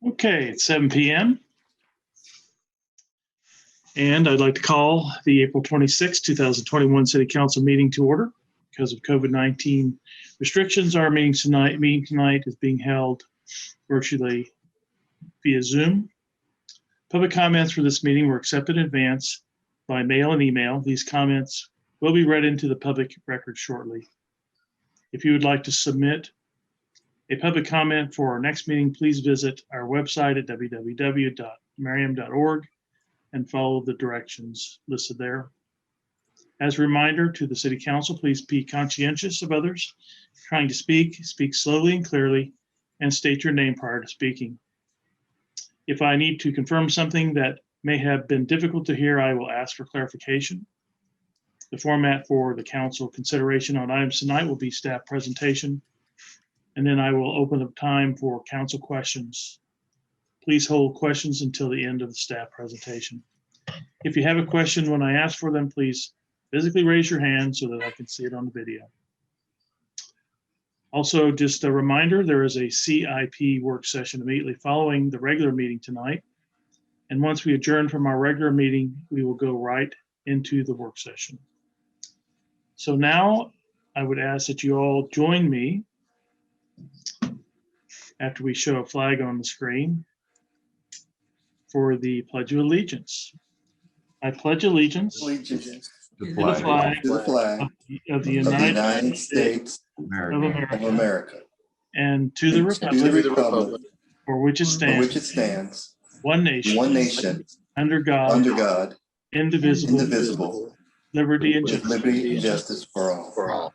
Okay, it's 7 p.m. And I'd like to call the April 26, 2021 City Council meeting to order. Because of COVID-19 restrictions, our meeting tonight is being held virtually via Zoom. Public comments for this meeting were accepted in advance by mail and email. These comments will be read into the public record shortly. If you would like to submit a public comment for our next meeting, please visit our website at www.merriam.org and follow the directions listed there. As a reminder to the City Council, please be conscientious of others trying to speak slowly and clearly, and state your name prior to speaking. If I need to confirm something that may have been difficult to hear, I will ask for clarification. The format for the council consideration on items tonight will be staff presentation, and then I will open up time for council questions. Please hold questions until the end of the staff presentation. If you have a question when I ask for them, please physically raise your hand so that I can see it on the video. Also, just a reminder, there is a CIP work session immediately following the regular meeting tonight. And once we adjourn from our regular meeting, we will go right into the work session. So now I would ask that you all join me after we show a flag on the screen for the Pledge of Allegiance. I pledge allegiance to the flag of the United States of America and to the republic for which it stands, one nation, under God, indivisible, liberty and justice for all.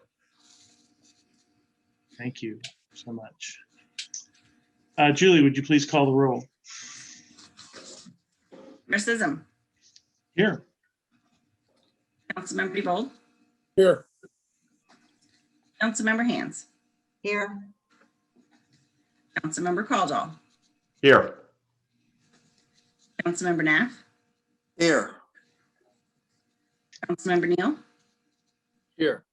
Thank you so much. Julie, would you please call the roll? Marxism. Here. Councilmember DeBold. Here. Councilmember Hands. Here. Councilmember Caldwell. Here. Councilmember Knapp. Here. Councilmember Neal. Here.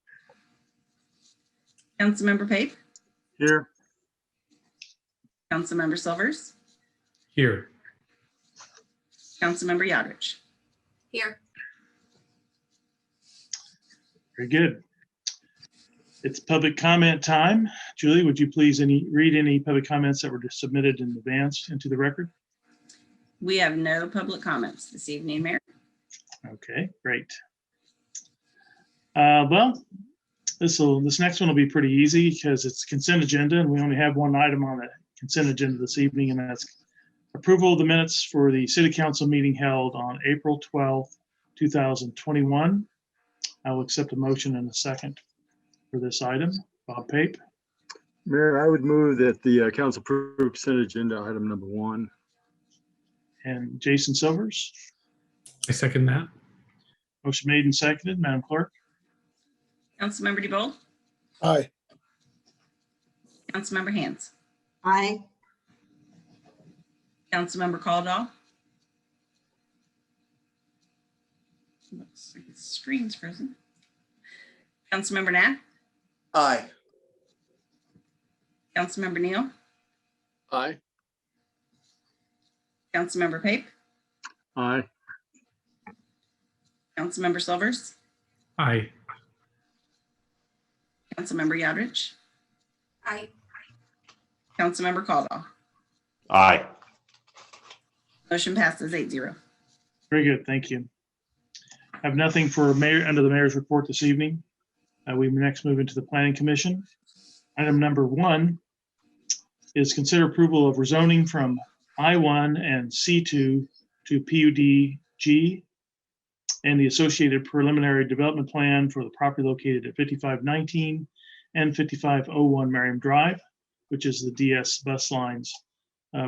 Councilmember Pape. Here. Councilmember Silvers. Here. Councilmember Yodrich. Here. Very good. It's public comment time. Julie, would you please read any public comments that were submitted in advance into the record? We have no public comments this evening, Mayor. Okay, great. Well, this next one will be pretty easy because it's consent agenda, and we only have one item on the consent agenda this evening, and that's approval of the minutes for the City Council meeting held on April 12th, 2021. I will accept a motion in a second for this item. Bob Pape. Mayor, I would move that the council approve consent agenda item number 1. And Jason Silvers. I second that. Motion made and seconded. Madam Clerk. Councilmember DeBold. Aye. Councilmember Hands. Aye. Councilmember Caldwell. Looks like his screen's frozen. Councilmember Knapp. Aye. Councilmember Neal. Aye. Councilmember Pape. Aye. Councilmember Silvers. Aye. Councilmember Yodrich. Aye. Councilmember Caldwell. Aye. Motion passes 8-0. Very good. Thank you. I have nothing for mayor under the mayor's report this evening. We next move into the Planning Commission. Item number 1 is consider approval of rezoning from I-1 and C2 to PUDG and the associated preliminary development plan for the property located at 5519 and 5501 Merriam Drive, which is the DS bus lines.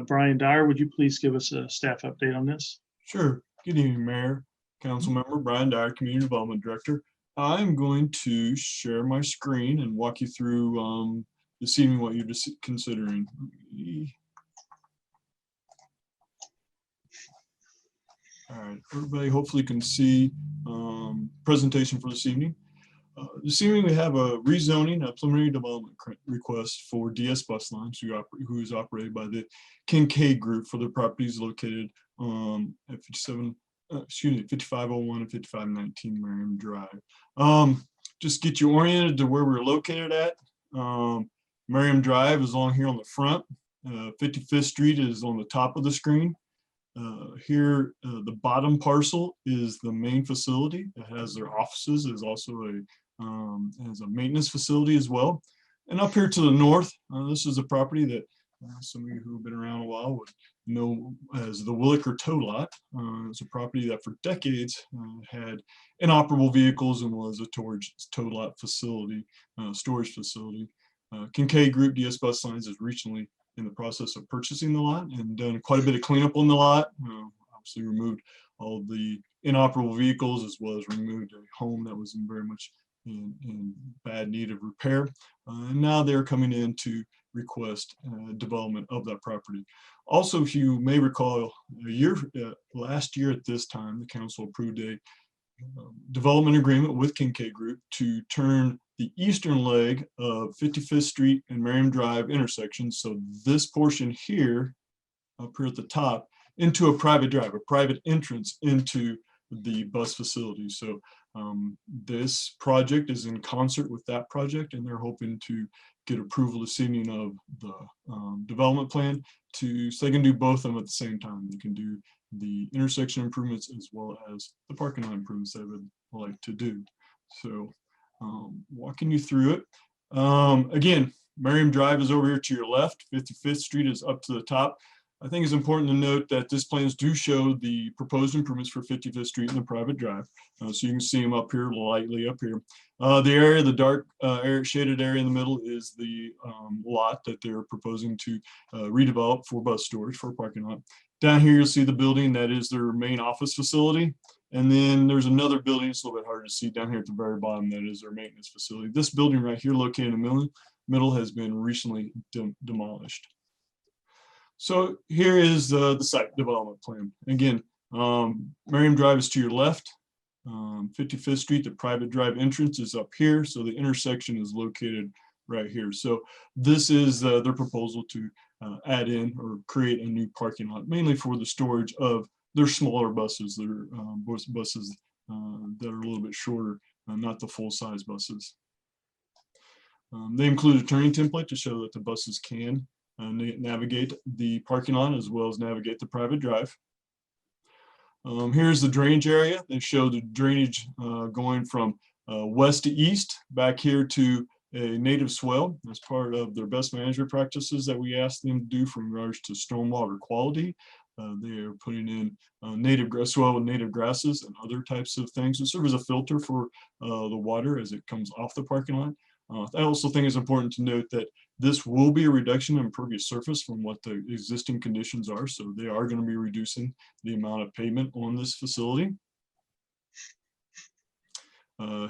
Brian Dyer, would you please give us a staff update on this? Sure. Good evening, Mayor, Council Member Brian Dyer, Community Development Director. I'm going to share my screen and walk you through this evening what you're just considering. All right, everybody hopefully can see presentation for this evening. This evening, we have a rezoning, a preliminary development request for DS Bus Lines, who is operated by the Kincaid Group for the properties located at 5501 and 5519 Merriam Drive. Just get you oriented to where we're located at. Merriam Drive is along here on the front. 55th Street is on the top of the screen. Here, the bottom parcel is the main facility. It has their offices. There's also has a maintenance facility as well. And up here to the north, this is a property that some of you who have been around a while would know as the Williker Tow Lot. It's a property that for decades had inoperable vehicles and was a tow lot facility, storage facility. Kincaid Group DS Bus Lines is recently in the process of purchasing the lot and done quite a bit of cleanup on the lot. Obviously removed all the inoperable vehicles, as well as removed a home that was very much in bad need of repair. And now they're coming in to request development of that property. Also, if you may recall, last year at this time, the council approved a development agreement with Kincaid Group to turn the eastern leg of 55th Street and Merriam Drive intersection, so this portion here, up here at the top, into a private drive, a private entrance into the bus facility. So this project is in concert with that project, and they're hoping to get approval this evening of the development plan so they can do both of them at the same time. They can do the intersection improvements as well as the parking lot improvements they would like to do. So walking you through it. Again, Merriam Drive is over here to your left. 55th Street is up to the top. I think it's important to note that this plans do show the proposed improvements for 55th Street and the private drive. So you can see them up here, lightly up here. The area, the dark shaded area in the middle is the lot that they're proposing to redevelop for bus storage, for a parking lot. Down here, you'll see the building that is their main office facility. And then there's another building, it's a little bit harder to see down here at the very bottom, that is their maintenance facility. This building right here located in the middle has been recently demolished. So here is the site development plan. Again, Merriam Drive is to your left. 55th Street, the private drive entrance is up here. So the intersection is located right here. So this is their proposal to add in or create a new parking lot, mainly for the storage of their smaller buses. They're buses that are a little bit shorter, not the full-size buses. They include a turning template to show that the buses can navigate the parking lot as well as navigate the private drive. Here's the drainage area. They show the drainage going from west to east back here to a native swell as part of their best management practices that we asked them to do from regards to stormwater quality. They are putting in native swell with native grasses and other types of things to serve as a filter for the water as it comes off the parking lot. I also think it's important to note that this will be a reduction in impervious surface from what the existing conditions are. So they are going to be reducing the amount of pavement on this facility.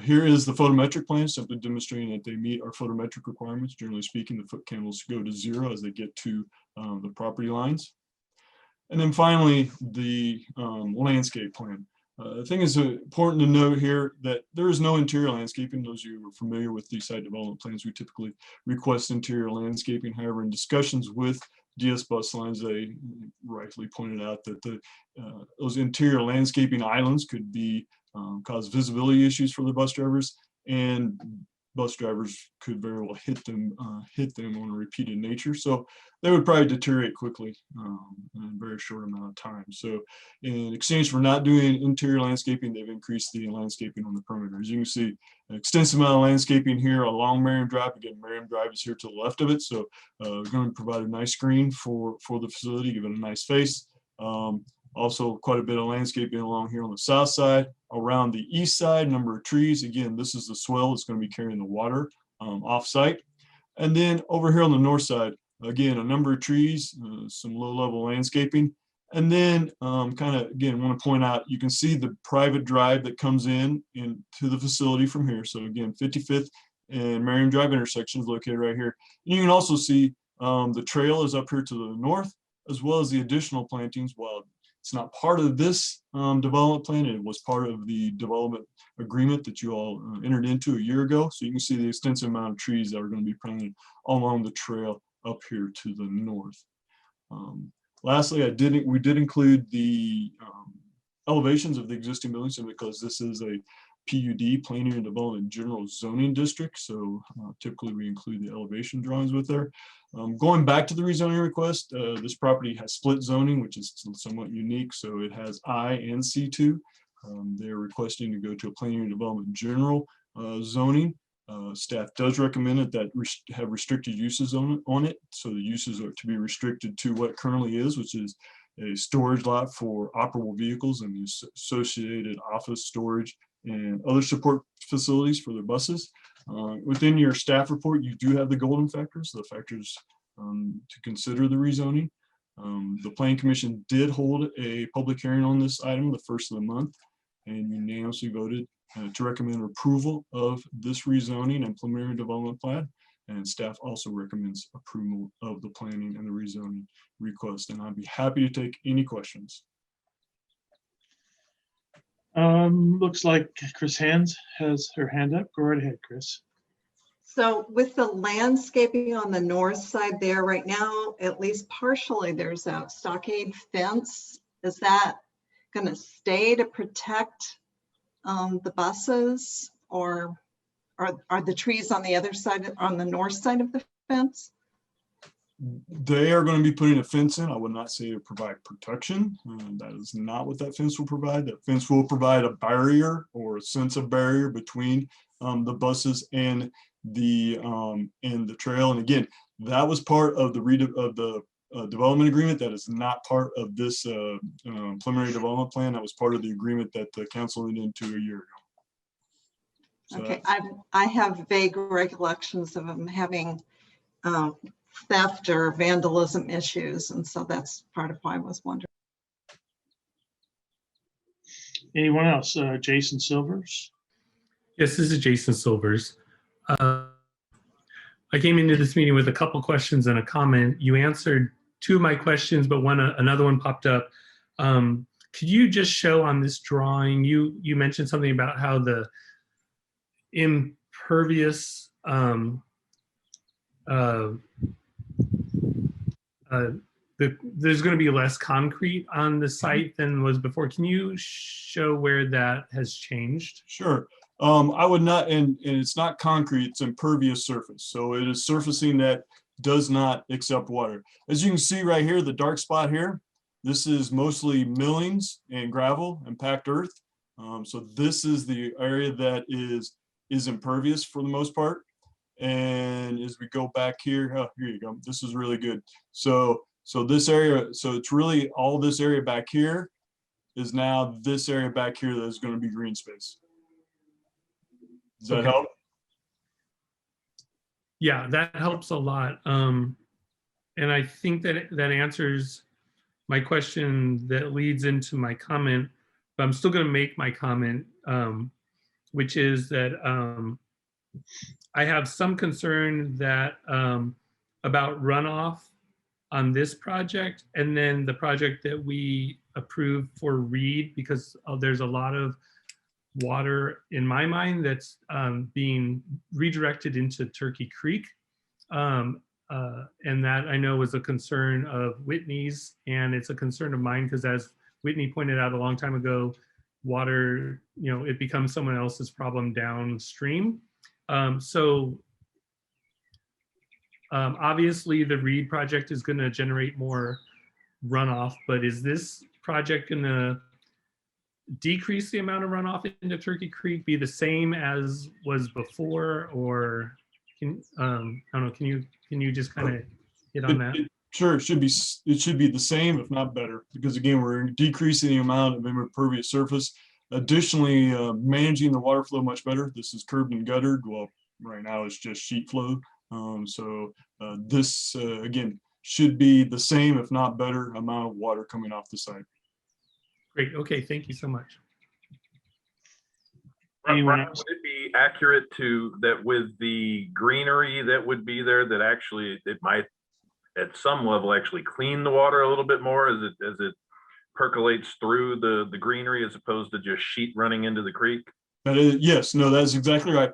Here is the photometric plan, simply demonstrating that they meet our photometric requirements. Generally speaking, the foot candles go to 0 as they get to the property lines. And then finally, the landscape plan. The thing is important to note here that there is no interior landscaping. Those of you who are familiar with these site development plans, we typically request interior landscaping. However, in discussions with DS Bus Lines, they rightfully pointed out that those interior landscaping islands could be cause visibility issues for the bus drivers, and bus drivers could very well hit them on a repeated nature. So they would probably deteriorate quickly in a very short amount of time. So in exchange for not doing interior landscaping, they've increased the landscaping on the perimeter. As you can see, an extensive amount of landscaping here along Merriam Drive. Again, Merriam Drive is here to the left of it. So we're going to provide a nice screen for the facility, give it a nice face. Also quite a bit of landscaping along here on the south side. Around the east side, number of trees. Again, this is the swell that's going to be carrying the water off site. And then over here on the north side, again, a number of trees, some low-level landscaping. And then kind of, again, want to point out, you can see the private drive that comes into the facility from here. So again, 55th and Merriam Drive intersection is located right here. And you can also see the trail is up here to the north, as well as the additional plantings, while It's not part of this development plan. It was part of the development agreement that you all entered into a year ago. So you can see the extensive amount of trees that are going to be planted along the trail up here to the north. Lastly, we did include the elevations of the existing buildings, and because this is a PUD, Planning and Development General Zoning District, so typically we include the elevation drawings with there. Going back to the rezoning request, this property has split zoning, which is somewhat unique. So it has I and C2. They're requesting to go to a Planning and Development General zoning. Staff does recommend it that have restricted uses on it. So the uses are to be restricted to what currently is, which is a storage lot for operable vehicles and the associated office storage and other support facilities for their buses. Within your staff report, you do have the golden factors, the factors to consider the rezoning. The Planning Commission did hold a public hearing on this item the first of the month and unanimously voted to recommend approval of this rezoning and preliminary development plan. And staff also recommends approval of the planning and the rezoning request. And I'd be happy to take any questions. Looks like Chris Hands has her hand up. Go right ahead, Chris. So with the landscaping on the north side there right now, at least partially, there's a stockade fence. Is that going to stay to protect the buses, or are the trees on the other side, on the north side of the fence? They are going to be putting a fence in. I would not say to provide protection. That is not what that fence will provide. That fence will provide a barrier or a sense of barrier between the buses and the trail. And again, that was part of the development agreement. That is not part of this preliminary development plan. That was part of the agreement that the council entered into a year ago. So Okay, I have vague recollections of them having theft or vandalism issues, and so that's part of why I was wondering. Anyone else? Jason Silvers? Yes, this is Jason Silvers. I came into this meeting with a couple questions and a comment. You answered two of my questions, but another one popped up. Could you just show on this drawing, you mentioned something about how the impervious there's going to be less concrete on the site than was before. Can you show where that has changed? Sure. I would not, and it's not concrete, it's impervious surface. So it is surfacing that does not accept water. As you can see right here, the dark spot here, this is mostly millings and gravel and packed earth. So this is the area that is impervious for the most part. And as we go back here, oh, here you go. This is really good. So this area, so it's really all this area back here is now this area back here that is going to be green space. Does that help? Yeah, that helps a lot. And I think that answers my question that leads into my comment, but I'm still going to make my comment, which is that I have some concern that about runoff on this project, and then the project that we approved for Reed, because there's a lot of water in my mind that's being redirected into Turkey Creek. And that I know was a concern of Whitney's, and it's a concern of mine because, as Whitney pointed out a long time ago, water, it becomes someone else's problem downstream. Obviously the Reed project is going to generate more runoff, but is this project going to decrease the amount of runoff into Turkey Creek, be the same as was before, or I don't know, can you just kind of hit on that? Sure, it should be the same, if not better, because again, we're decreasing the amount of impervious surface. Additionally, managing the water flow much better. This is curbed and guttered. Well, right now it's just sheet flow. This again should be the same, if not better, amount of water coming off the site. Great. Okay. Thank you so much. Anyone Brian, else? would it be accurate to that with the greenery that would be there, that actually it might at some level actually clean the water a little bit more as it percolates through the greenery as opposed to just sheet running into the creek? That is, yes, no, that's exactly right.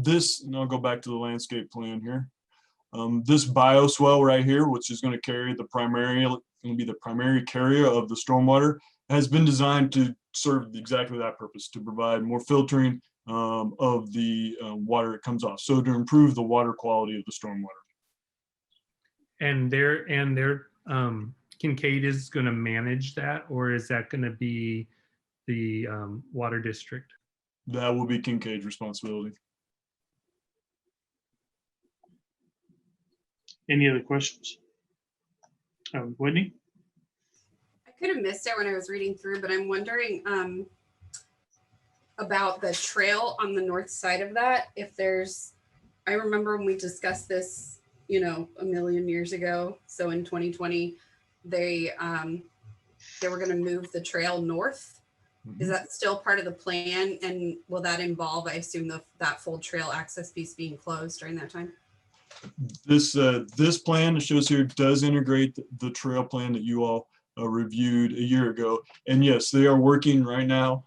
This, and I'll go back to the landscape plan here. This bioswale right here, which is going to carry the primary, going to be the primary carrier of the stormwater, has been designed to serve exactly that purpose, to provide more filtering of the water that comes off. So to improve the water quality of the stormwater. And their Kincaid is going to manage that, or is that going to be the water district? That will be Kincaid's responsibility. Any other questions? Whitney? I could have missed it when I was reading through, but I'm wondering about the trail on the north side of that. If there's, I remember when we discussed this, you know, a million years ago. So in 2020, they were going to move the trail north. Is that still part of the plan? And will that involve, I assume, that full trail access piece being closed during that time? This plan that shows here does integrate the trail plan that you all reviewed a year ago. And yes, they are working right now.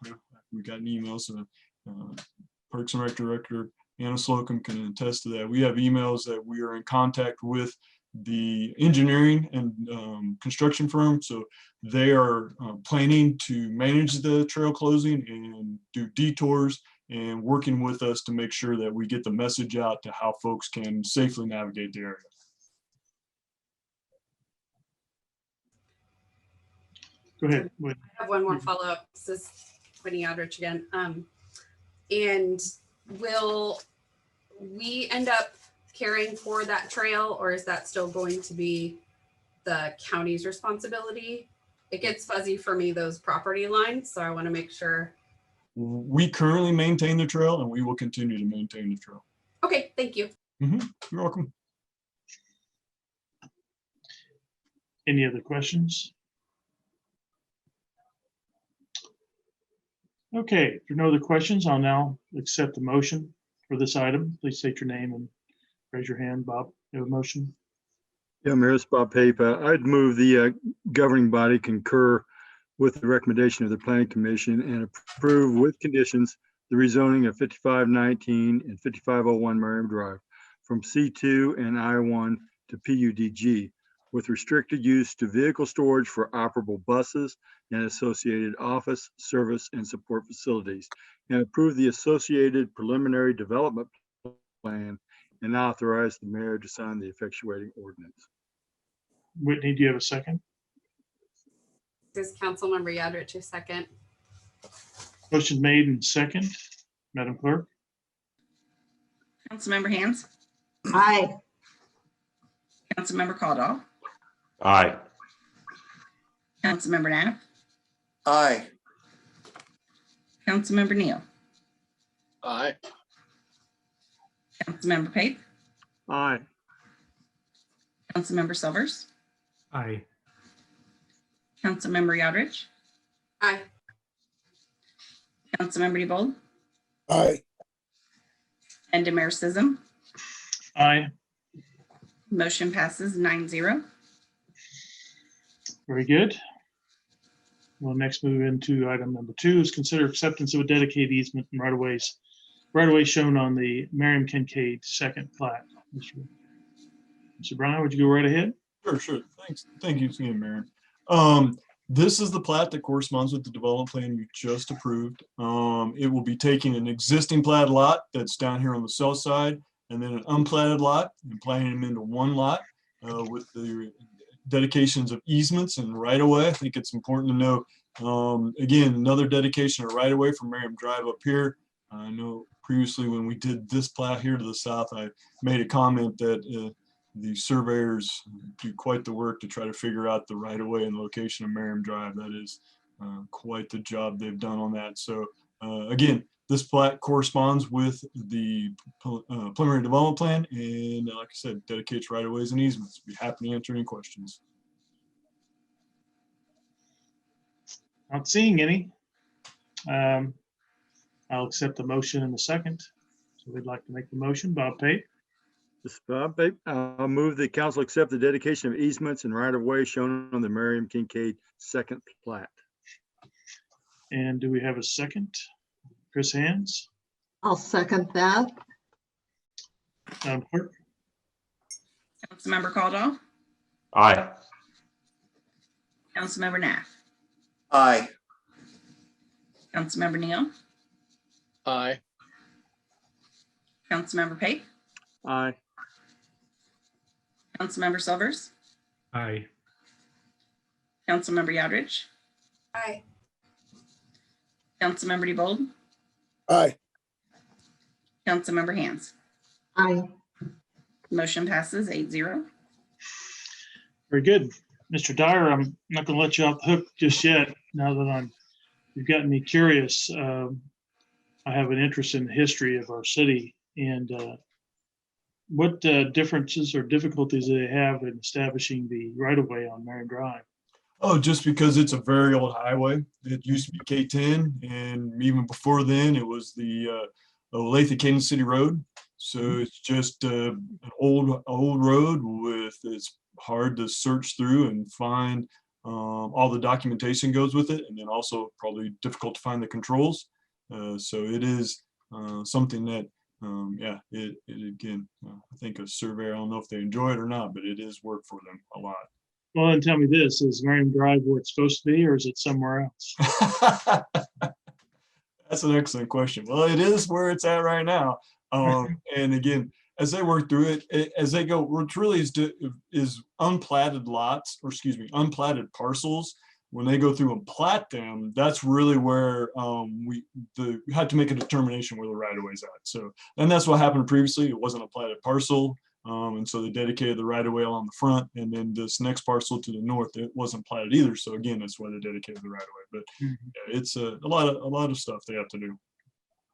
We got an email, so Parks and Rec Director Anna Slocum can attest to that. We have emails that we are in contact with the engineering and construction firm. So they are planning to manage the trail closing and do detours and working with us to make sure that we get the message out to how folks can safely navigate the area. Go ahead. Whitney. I have one more follow-up. This is Whitney Aldrich again. And will we end up caring for that trail, or is that still going to be the county's responsibility? It gets fuzzy for me, those property lines, so I want to make sure. We currently maintain the trail and we will continue to maintain the trail. Okay, thank you. You're welcome. Any other questions? Okay, if there are no other questions, I'll now accept the motion for this item. Please state your name and raise your hand. Bob, you have a motion? Yeah, Mayor, it's Bob Pape. I'd move the governing body concur with the recommendation of the Planning Commission and approve with conditions the rezoning of 5519 and 5501 Merriam Drive from C2 and I1 to PUDG with restricted use to vehicle storage for operable buses and associated office, service, and support facilities, and approve the associated preliminary development plan and authorize the mayor to sign the effectuating ordinance. Whitney, do you have a second? This is Councilmember Yadrich, a second. Motion made and second. Madam Clerk? Councilmember Hans, Aye. Councilmember Caldwell, Aye. Councilmember Knapp, Aye. Councilmember Neal, Aye. Councilmember Pape, Aye. Councilmember Silvers, Aye. Councilmember Yadrich, Aye. Councilmember DeBold, Aye. and Mayor Sism. Aye. Motion passes 9-0. Very good. We'll next move into item number 2 is consider acceptance of a dedicated easement and right-of-way shown on the Merriam Kincaid second plat. Mr. Brown, would you go right ahead? Sure. Thanks. Thank you again, Marion. This is the plat that corresponds with the development plan you just approved. It will be taking an existing platted lot that's down here on the south side and then an unplatted lot and planting them into one lot with the dedications of easements and right-of-way. I think it's important to know, again, another dedication of right-of-way from Merriam Drive up here. I know previously when we did this plat here to the south, I made a comment that the surveyors do quite the work to try to figure out the right-of-way and location of Merriam Drive. That is quite the job they've done on that. So again, this plat corresponds with the preliminary development plan, and like I said, dedicates right-of-ways and easements. Be happy to answer any questions. Not seeing any. I'll accept the motion in a second. So we'd like to make the motion. Bob Pape, Mr. Bob, I'll move the council accept the dedication of easements and right-of-way shown on the Merriam Kincaid second plat. And do we have a second? Chris Hands, I'll second that. Madam Clerk? Councilmember Caldwell, Aye. Councilmember Nath, Aye. Councilmember Neal, Aye. Councilmember Pape, Aye. Councilmember Silvers, Aye. Councilmember Yodridge, Aye. Councilmember DeBold, Aye. Councilmember Hands. Aye. Motion passes 8-0. Very good. Mr. Dyer, I'm not going to let you off the hook just yet. Now that you've gotten me curious. I have an interest in the history of our city and what differences or difficulties do they have in establishing the right-of-way on Marion Drive? Oh, just because it's a very old highway. It used to be K10, and even before then, it was the Olathe Kansas City Road. So it's just an old road with, it's hard to search through and find all the documentation goes with it, and then also probably difficult to find the controls. So it is something that, yeah, it again, I think a surveyor, I don't know if they enjoy it or not, but it is work for them a lot. Well, and tell me this, is Marion Drive where it's supposed to be, or is it somewhere else? That's an excellent question. Well, it is where it's at right now. And again, as they work through it, as they go, what really is unplatted lots, or excuse me, unplatted parcels. When they go through and plat them, that's really where we had to make a determination where the right of way is at. So, and that's what happened previously. It wasn't a platted parcel. And so they dedicated the right of way along the front, and then this next parcel to the north, it wasn't platted either. So again, that's why they dedicated the right of way. But yeah, it's a lot of stuff they have to do.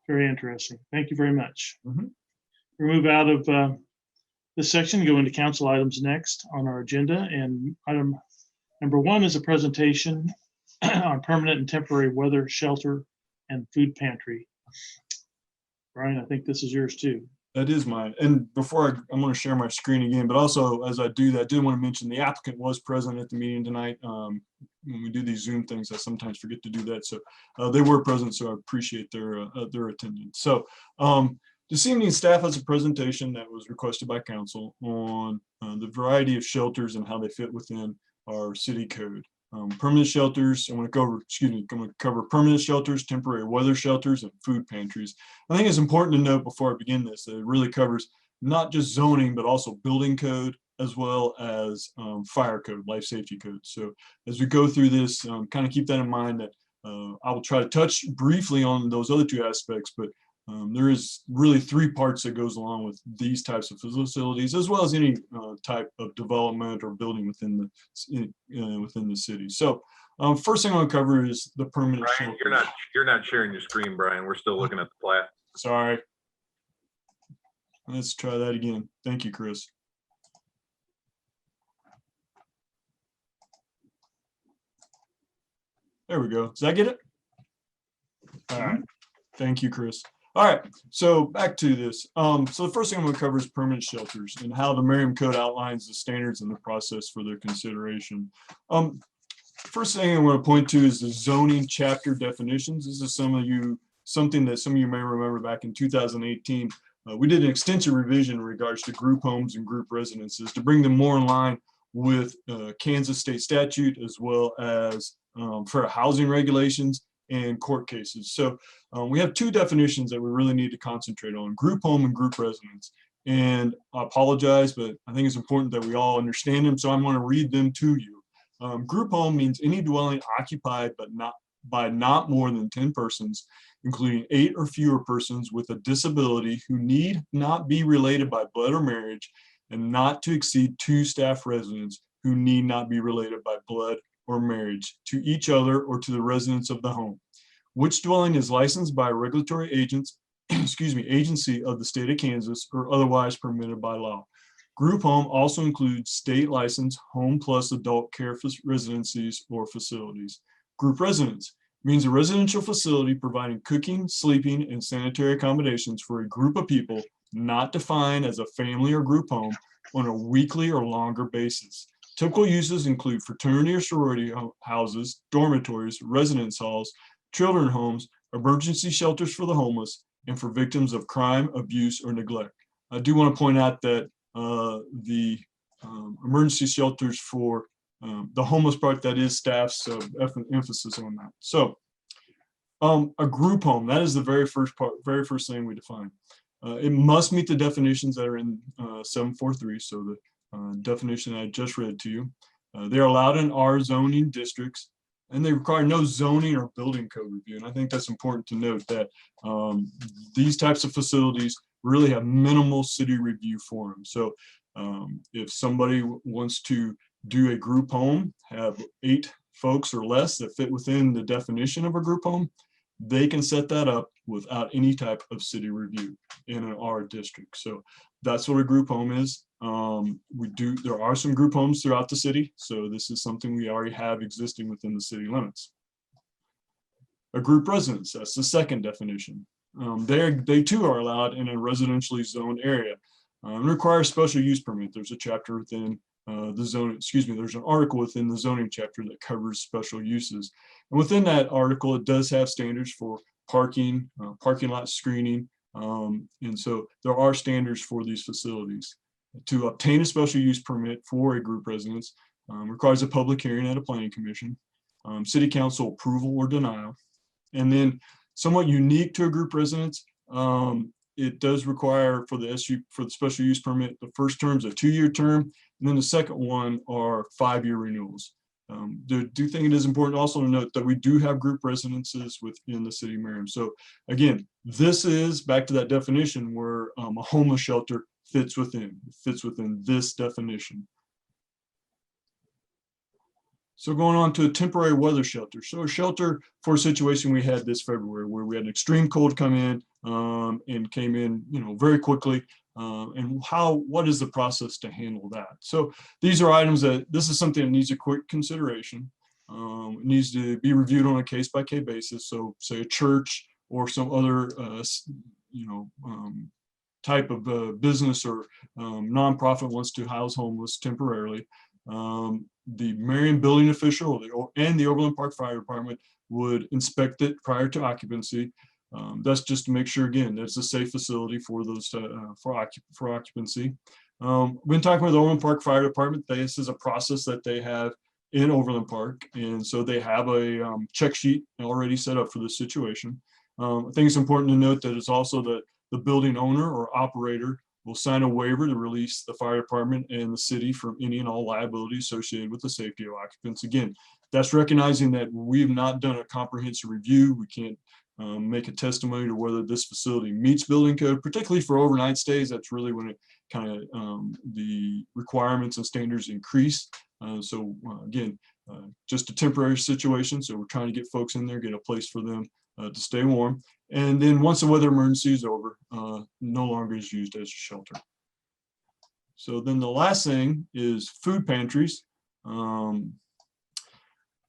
Very interesting. Thank you very much. Mhm. We move out of this section, go into council items next on our agenda. And item number 1 is a presentation on permanent and temporary weather shelter and food pantry. Brian, I think this is yours too. That is mine. And before I'm going to share my screen again, but also as I do that, I did want to mention the applicant was present at the meeting tonight. When we do these Zoom things, I sometimes forget to do that. So they were present, so I appreciate their attendance. So this evening, staff has a presentation that was requested by council on the variety of shelters and how they fit within our city code. Permanent shelters, I'm going to cover permanent shelters, temporary weather shelters, and food pantries. I think it's important to note before I begin this that it really covers not just zoning, but also building code, as well as fire code, life safety code. So as we go through this, kind of keep that in mind that I will try to touch briefly on those other 2 aspects, but there is really 3 parts that goes along with these types of facilities, as well as any type of development or building within the city. So first thing I want to cover is the permanent Brian, shelters. you're not sharing your screen, Brian. We're still looking at the plat. Sorry. Let's try that again. Thank you, Chris. There we go. Does that get it? All right. Thank you, Chris. All right, so back to this. So the first thing I'm going to cover is permanent shelters and how the Merriam Code outlines the standards and the process for their consideration. First thing I want to point to is the zoning chapter definitions. This is something that some of you may remember back in 2018. We did an extensive revision in regards to group homes and group residences to bring them more in line with Kansas state statute, as well as fair housing regulations and court cases. So we have 2 definitions that we really need to concentrate on: group home and group residence. And I apologize, but I think it's important that we all understand them. So I'm going to read them to you. Group home means any dwelling occupied but not by not more than 10 persons, including 8 or fewer persons with a disability who need not be related by blood or marriage, and not to exceed 2 staff residents who need not be related by blood or marriage to each other or to the residents of the home, which dwelling is licensed by a regulatory agency of the state of Kansas or otherwise permitted by law. Group home also includes state licensed home plus adult care residencies or facilities. Group residence means a residential facility providing cooking, sleeping, and sanitary accommodations for a group of people not defined as a family or group home on a weekly or longer basis. Typical uses include fraternity or sorority houses, dormitories, residence halls, children homes, emergency shelters for the homeless, and for victims of crime, abuse, or neglect. I do want to point out that the emergency shelters for the homeless part, that is staff's emphasis on that. So a group home, that is the very first thing we define. It must meet the definitions that are in 743, so the definition I just read to you. They're allowed in our zoning districts, and they require no zoning or building code review. And I think that's important to note that these types of facilities really have minimal city review for them. So if somebody wants to do a group home, have 8 folks or less that fit within the definition of a group home, they can set that up without any type of city review in our district. So that's what a group home is. There are some group homes throughout the city, so this is something we already have existing within the city limits. A group residence, that's the second definition. They too are allowed in a residentially zoned area and require a special use permit. There's a chapter within there's an article within the zoning chapter that covers special uses. And within that article, it does have standards for parking, parking lot screening. And so there are standards for these facilities. To obtain a special use permit for a group residence requires a public hearing at a planning commission, city council approval or denial. And then somewhat unique to a group residence, it does require for the special use permit, the first term is a 2-year term, and then the second one are 5-year renewals. Do think it is important also to note that we do have group residences within the city of Merriam. So again, this is back to that definition where a homeless shelter fits within this definition. So going on to a temporary weather shelter. So a shelter for a situation we had this February where we had an extreme cold come in and came in, very quickly. And what is the process to handle that? So these are items this is something that needs a quick consideration. It needs to be reviewed on a case-by-case basis. So say a church or some other, type of business or nonprofit wants to house homeless temporarily. The Marion building official and the Overland Park Fire Department would inspect it prior to occupancy. That's just to make sure, again, that's a safe facility for those for occupancy. We've been talking with the Overland Park Fire Department. This is a process that they have in Overland Park, and so they have a check sheet already set up for this situation. I think it's important to note that it's also that the building owner or operator will sign a waiver to release the fire department and the city from any and all liability associated with the safety of occupants. Again, that's recognizing that we have not done a comprehensive review. We can't make a testimony to whether this facility meets building code, particularly for overnight stays. That's really when it kind of the requirements and standards increase. Again, just a temporary situation. So we're trying to get folks in there, get a place for them to stay warm. And then once the weather emergency is over, no longer is used as a shelter. So then the last thing is food pantries. Kind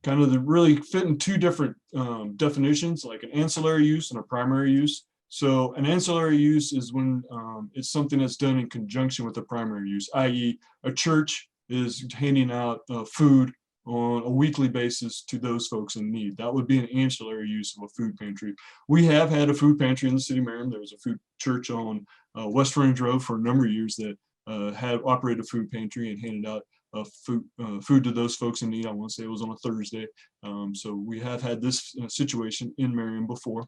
of really fit in 2 different definitions, like an ancillary use and a primary use. So an ancillary use is when it's something that's done in conjunction with the primary use, i.e. a church is handing out food on a weekly basis to those folks in need. That would be an ancillary use of a food pantry. We have had a food pantry in the city of Merriam. There was a food church on West Frontage Road for a number of years that had operated a food pantry and handed out food to those folks in need. I want to say it was on a Thursday. So we have had this situation in Merriam before.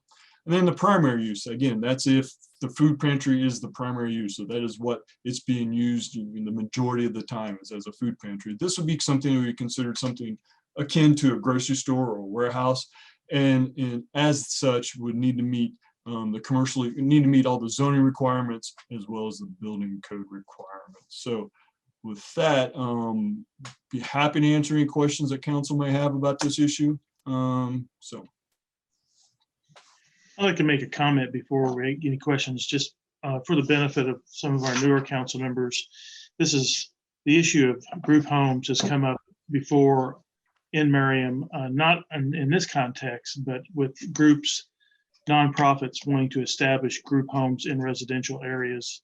And then the primary use, again, that's if the food pantry is the primary use. So that is what it's being used in the majority of the time is as a food pantry. This would be something we considered something akin to a grocery store or a warehouse. And as such would need to meet need to meet all the zoning requirements as well as the building code requirements. So with that, be happy to answer any questions that council may have about this issue. I'd like to make a comment before we get any questions, just for the benefit of some of our newer council members. This is the issue of group homes has come up before in Merriam, not in this context, but with groups nonprofits wanting to establish group homes in residential areas.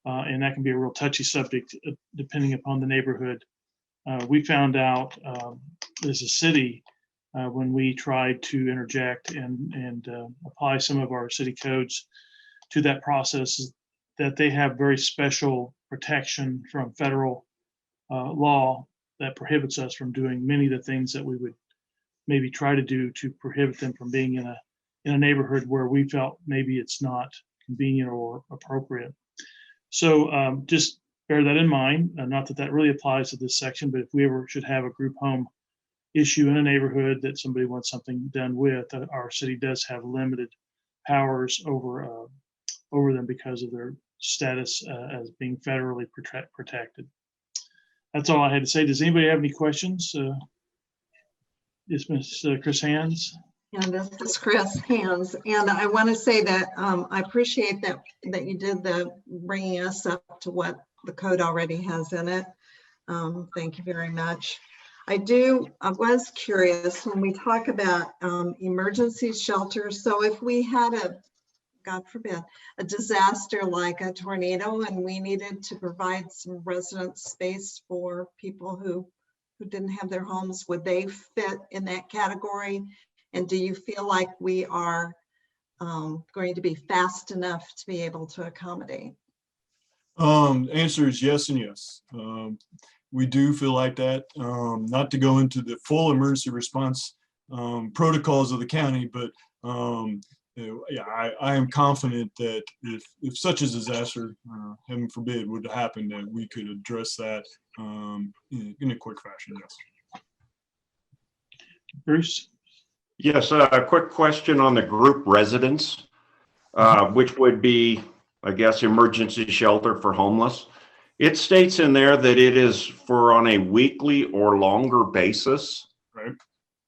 And that can be a real touchy subject depending upon the neighborhood. We found out as a city when we tried to interject and apply some of our city codes to that process that they have very special protection from federal law that prohibits us from doing many of the things that we would maybe try to do to prohibit them from being in a neighborhood where we felt maybe it's not convenient or appropriate. So just bear that in mind. Not that that really applies to this section, but if we ever should have a group home issue in a neighborhood that somebody wants something done with, our city does have limited powers over them because of their status as being federally protected. That's all I had to say. Does anybody have any questions? Is Ms. Chris Hands? Yeah, this is Chris Hands, and I want to say that I appreciate that you did the bringing us up to what the code already has in it. Thank you very much. I was curious when we talk about emergency shelters. So if we had God forbid, a disaster like a tornado and we needed to provide some resident space for people who didn't have their homes, would they fit in that category? And do you feel like we are going to be fast enough to be able to accommodate? Answer is yes and yes. We do feel like that. Not to go into the full emergency response protocols of the county, but yeah, I am confident that if such a disaster, heaven forbid, would happen, that we could address that in a quick fashion. Yes. Bruce? Yes, a quick question on the group residence, which would be, I guess, emergency shelter for homeless. It states in there that it is for on a weekly or longer basis. Right.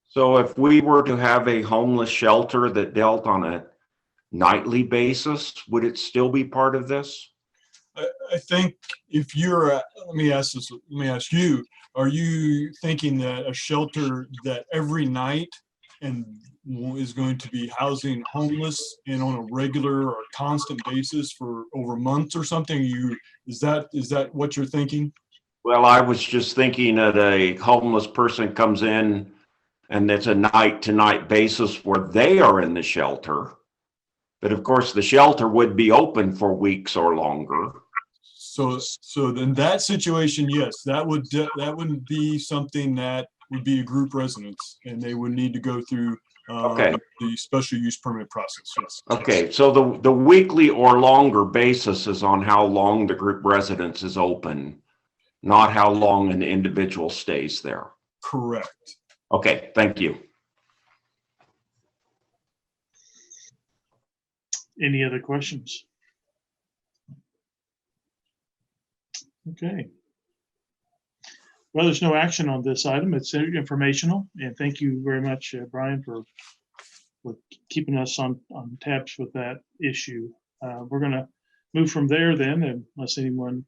So if we were to have a homeless shelter that dealt on a nightly basis, would it still be part of this? I think if you're, let me ask you, are you thinking that a shelter that every night and is going to be housing homeless and on a regular or constant basis for over months or something? Is that what you're thinking? Well, I was just thinking that a homeless person comes in and it's a night-to-night basis where they are in the shelter. But of course, the shelter would be open for weeks or longer. So in that situation, yes, that wouldn't be something that would be a group residence, and they would need to go through Okay. the special use permit process. Yes. Okay, so the weekly or longer basis is on how long the group residence is open, not how long an individual stays there. Correct. Okay, thank you. Any other questions? Okay. Well, there's no action on this item. It's informational, and thank you very much, Brian, for keeping us on tabs with that issue. We're going to move from there then, unless anyone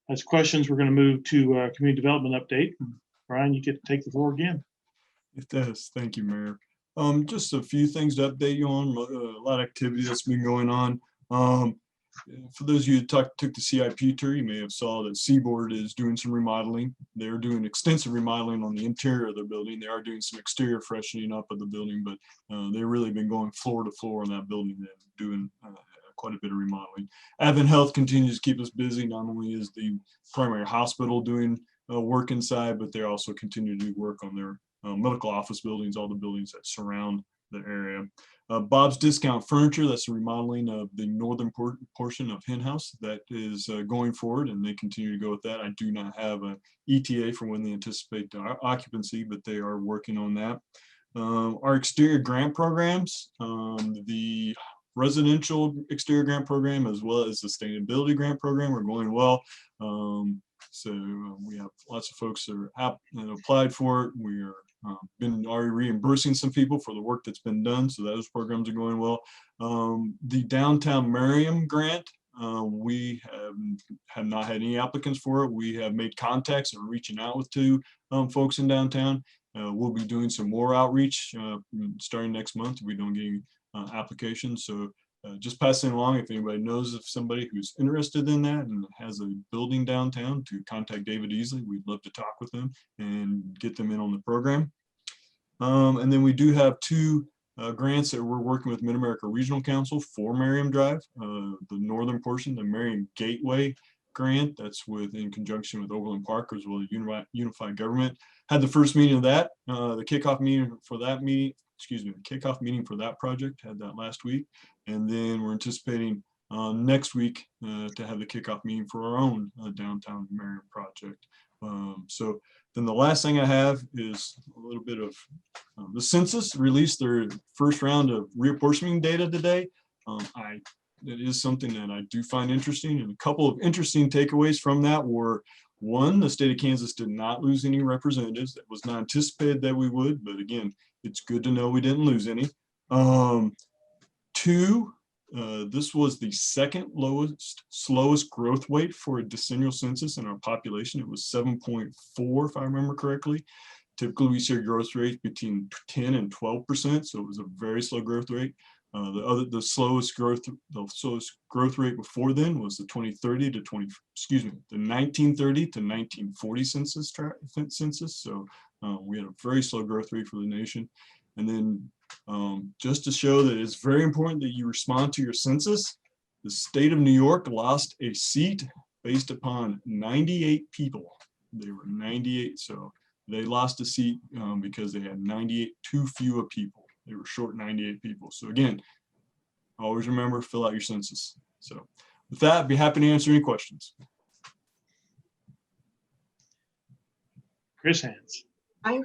has questions. We're going to move to community development update. Brian, you get to take the floor again. It does. Thank you, Mayor. Just a few things to update you on. A lot of activity that's been going on. For those of you who took the CIP tour, you may have saw that Seaboard is doing some remodeling. They're doing extensive remodeling on the interior of their building. They are doing some exterior freshening up of the building, but they've really been going floor to floor on that building and doing quite a bit of remodeling. Advent Health continues to keep us busy. Not only is the primary hospital doing work inside, but they also continue to do work on their medical office buildings, all the buildings that surround the area. Bob's Discount Furniture, that's the remodeling of the northern portion of Hen House that is going forward, and they continue to go with that. I do not have an ETA for when they anticipate the occupancy, but they are working on that. Our exterior grant programs, the residential exterior grant program as well as the sustainability grant program are going well. So we have lots of folks that have applied for it. We are been already reimbursing some people for the work that's been done, so those programs are going well. The downtown Merriam grant, we have not had any applicants for it. We have made contacts and reaching out to folks in downtown. We'll be doing some more outreach starting next month if we don't get any application. So just passing along, if anybody knows of somebody who's interested in that and has a building downtown, to contact David easily. We'd love to talk with them and get them in on the program. And then we do have two grants that we're working with Mid-America Regional Council for Merriam Drive. The northern portion, the Marion Gateway grant, that's in conjunction with Overland Park as well as Unified Government. Had the first meeting of that, the kickoff meeting for that meeting, the kickoff meeting for that project, had that last week. And then we're anticipating next week to have the kickoff meeting for our own downtown Marion project. So then the last thing I have is a little bit of the census released their first round of reapportioning data today. It is something that I do find interesting, and a couple of interesting takeaways from that were, one, the state of Kansas did not lose any representatives. That was not anticipated that we would, but again, it's good to know we didn't lose any. Two, this was the second slowest growth rate for a decennial census in our population. It was 7.4, if I remember correctly. Typically, we see a growth rate between 10 and 12%, so it was a very slow growth rate. The slowest growth rate before then was the 1930 to 1940 census. So we had a very slow growth rate for the nation. And then just to show that it's very important that you respond to your census, the state of New York lost a seat based upon 98 people. They were 98, so they lost a seat because they had 98 too few people. They were short 98 people. So again, always remember, fill out your census. So with that, I'd be happy to answer any questions. Chris Hands. I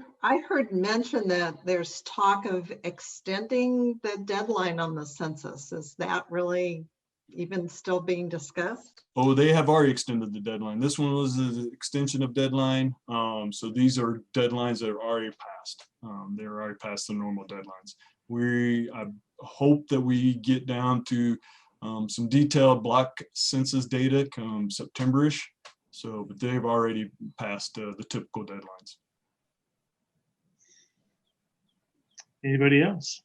heard mention that there's talk of extending the deadline on the census. Is that really even still being discussed? Oh, they have already extended the deadline. This one was an extension of deadline. So these are deadlines that are already passed. They're already past the normal deadlines. I hope that we get down to some detailed block census data come September-ish. So, but they've already passed the typical deadlines. Anybody else?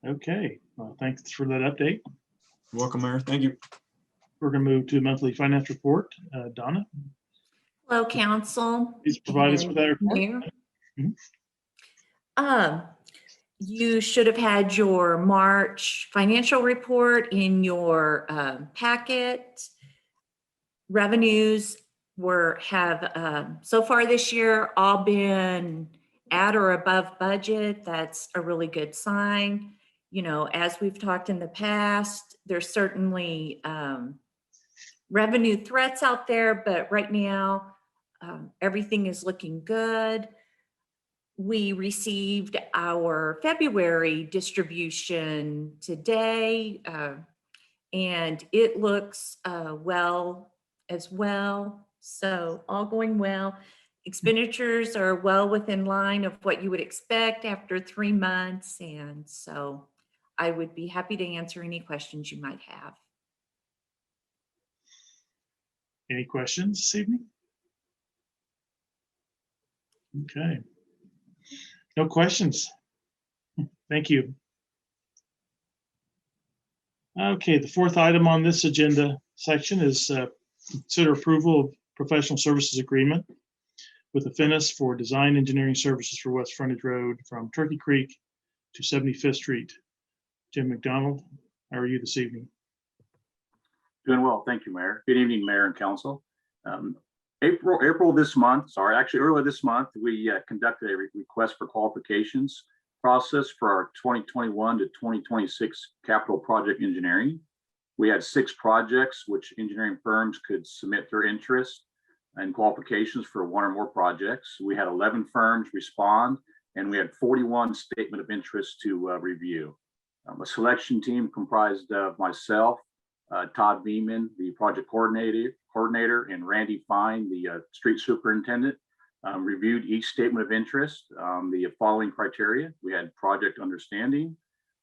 Okay, well, thanks for that update. You're welcome, Mayor. Thank you. We're going to move to monthly finance report. Donna, Hello, Council. please provide us with that report. Mayor. Mhm. You should have had your March financial report in your packet. Revenues have so far this year all been at or above budget. That's a really good sign. You know, as we've talked in the past, there's certainly revenue threats out there, but right now everything is looking good. We received our February distribution today, and it looks well as well. So all going well. Expenditures are well within line of what you would expect after 3 months. And so I would be happy to answer any questions you might have. Any questions this evening? Okay. No questions. Thank you. Okay, the fourth item on this agenda section is consider approval of professional services agreement with Affinis for design engineering services for West Frontage Road from Turkey Creek to 75th Street. Jim McDonald, how are you this evening? Doing well, thank you, Mayor. Good evening, Mayor and Council. April this month, sorry, actually earlier this month, we conducted a request for qualifications process for our 2021 to 2026 capital project engineering. We had 6 projects which engineering firms could submit their interest and qualifications for 1 or more projects. We had 11 firms respond, and we had 41 statement of interest to review. A selection team comprised of myself, Todd Beeman, the project coordinator, and Randy Fine, the street superintendent, reviewed each statement of interest. The following criteria: we had project understanding,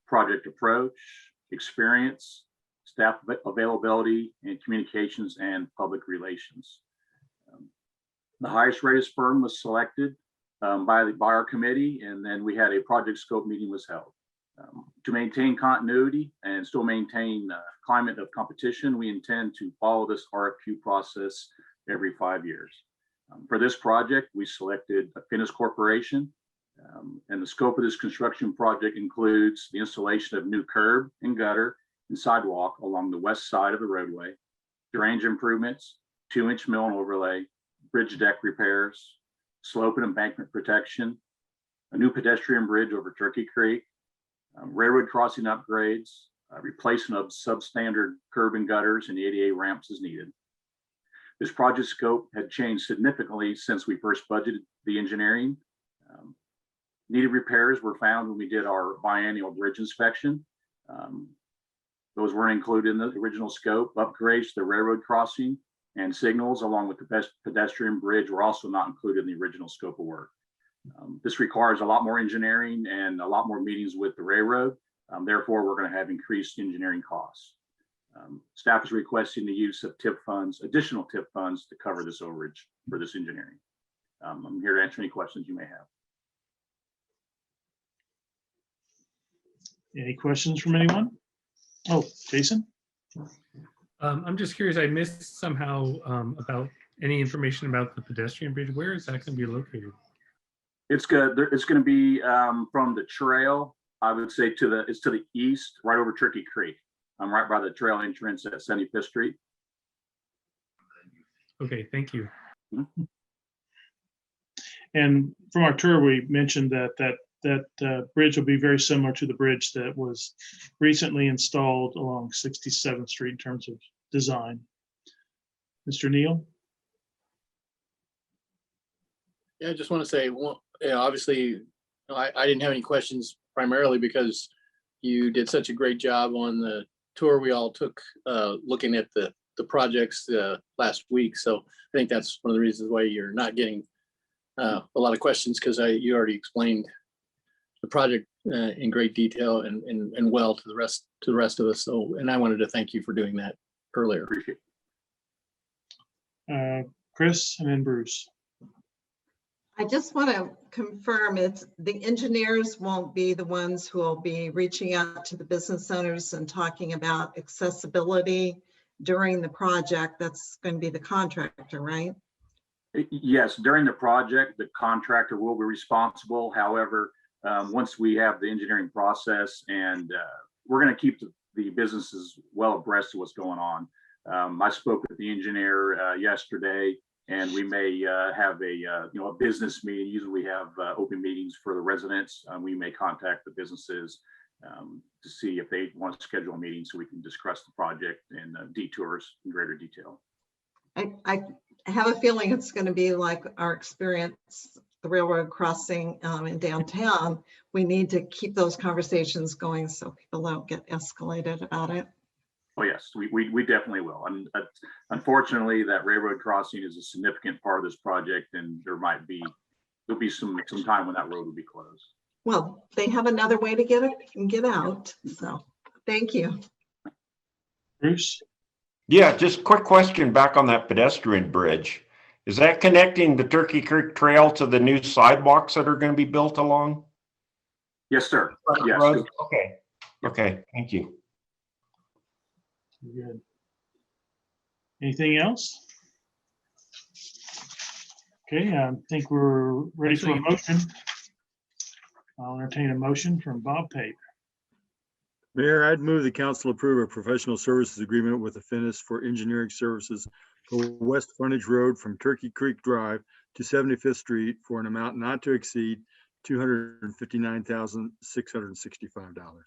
project approach, experience, staff availability, and communications and public relations. The highest rated firm was selected by our committee, and then we had a project scope meeting was held. To maintain continuity and still maintain climate of competition, we intend to follow this RFQ process every 5 years. For this project, we selected a Finnis Corporation, and the scope of this construction project includes the installation of new curb and gutter and sidewalk along the west side of the roadway, drainage improvements, 2-inch mill and overlay, bridge deck repairs, slope and embankment protection, a new pedestrian bridge over Turkey Creek, railroad crossing upgrades, replacement of substandard curb and gutters and ADA ramps as needed. This project scope had changed significantly since we first budgeted the engineering. Needed repairs were found when we did our biennial bridge inspection. Those weren't included in the original scope. Upgrades to the railroad crossing and signals along with the pedestrian bridge were also not included in the original scope of work. This requires a lot more engineering and a lot more meetings with the railroad. Therefore, we're going to have increased engineering costs. Staff is requesting the use of TIP funds, additional TIP funds to cover this overage for this engineering. I'm here to answer any questions you may have. Any questions from anyone? Oh, Jason? I'm just curious, I missed somehow about any information about the pedestrian bridge. Where is that going to be located? It's good. It's going to be from the trail, I would say to the east, right over Turkey Creek. I'm right by the trail entrance at 75th Street. Okay, thank you. And from our tour, we mentioned that bridge will be very similar to the bridge that was recently installed along 67th Street in terms of design. Mr. Neal? Yeah, I just want to say, well, yeah, obviously, I didn't have any questions primarily because you did such a great job on the tour we all took looking at the projects last week. So I think that's one of the reasons why you're not getting a lot of questions, because you already explained the project in great detail and well to the rest of us. So, and I wanted to thank you for doing that earlier. Appreciate it. Chris and then Bruce. I just want to confirm the engineers won't be the ones who will be reaching out to the business owners and talking about accessibility during the project. That's going to be the contractor, right? Yes, during the project, the contractor will be responsible. However, once we have the engineering process, and we're going to keep the businesses well abreast of what's going on. I spoke with the engineer yesterday, and we may have a business meeting. Usually we have open meetings for the residents. We may contact the businesses to see if they want to schedule a meeting so we can discuss the project and detours in greater detail. I have a feeling it's going to be like our experience, the railroad crossing in downtown. We need to keep those conversations going so people don't get escalated about it. Oh yes, we definitely will. And unfortunately, that railroad crossing is a significant part of this project, and there'll be some time when that road will be closed. Well, they have another way to get out. So thank you. Bruce? Yeah, just quick question back on that pedestrian bridge. Is that connecting the Turkey Creek Trail to the new sidewalks that are going to be built along? Yes, sir. Yes. Okay. Okay. Thank you. Good. Anything else? Okay, I think we're ready for a motion. I'll entertain a motion from Bob Pape. Mayor, I'd move the council approve a professional services agreement with the Finnis for engineering services for West Frontage Road from Turkey Creek Drive to 75th Street for an amount not to exceed $259,665.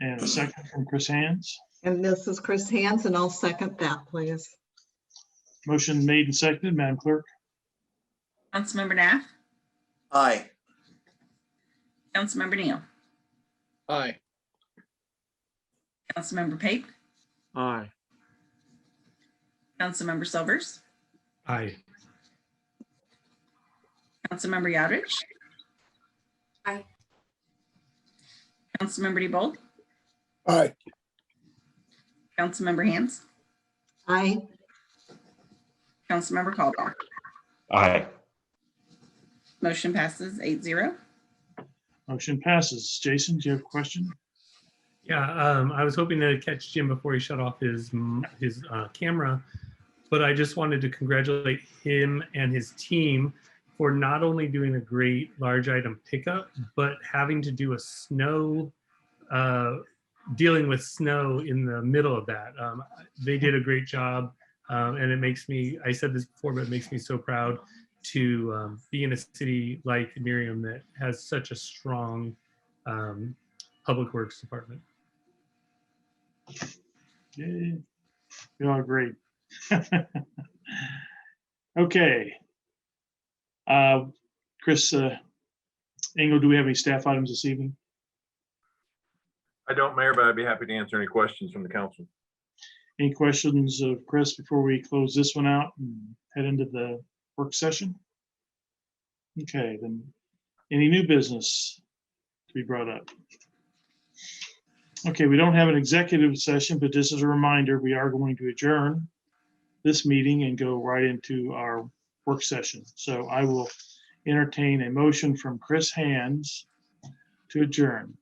And a second from Chris Hands. And this is Chris Hands, and I'll second that, please. Motion made and seconded, Madam Clerk. Councilmember Nath, Aye. Councilmember Neal, Aye. Councilmember Pape, Aye. Councilmember Silvers, Aye. Councilmember Yodrich. Aye. Councilmember DeBold, Aye. Councilmember Hands, Aye. Councilmember Caldwell. Aye. Motion passes 8-0. Motion passes. Jason, do you have a question? Yeah, I was hoping to catch Jim before he shut off his camera, but I just wanted to congratulate him and his team for not only doing a great large item pickup, but having to do a dealing with snow in the middle of that. They did a great job, and it makes me, I said this before, but it makes me so proud to be in a city like Merriam that has such a strong public works department. Yeah, you all great. Okay. Chris Engel, do we have any staff items this evening? I don't, Mayor, but I'd be happy to answer any questions from the council. Any questions of Chris before we close this one out and head into the work session? Okay, then any new business to be brought up? Okay, we don't have an executive session, but just as a reminder, we are going to adjourn this meeting and go right into our work session. So I will entertain a motion from Chris Hands to adjourn,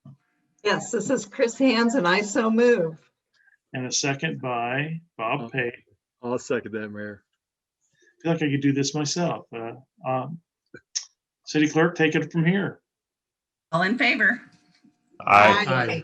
Yes, this is Chris Hands and I so move. and a second by Bob Pay. I'll second that, Mayor. I feel like I could do this myself. City Clerk, take it from here. All in favor? Aye. Aye.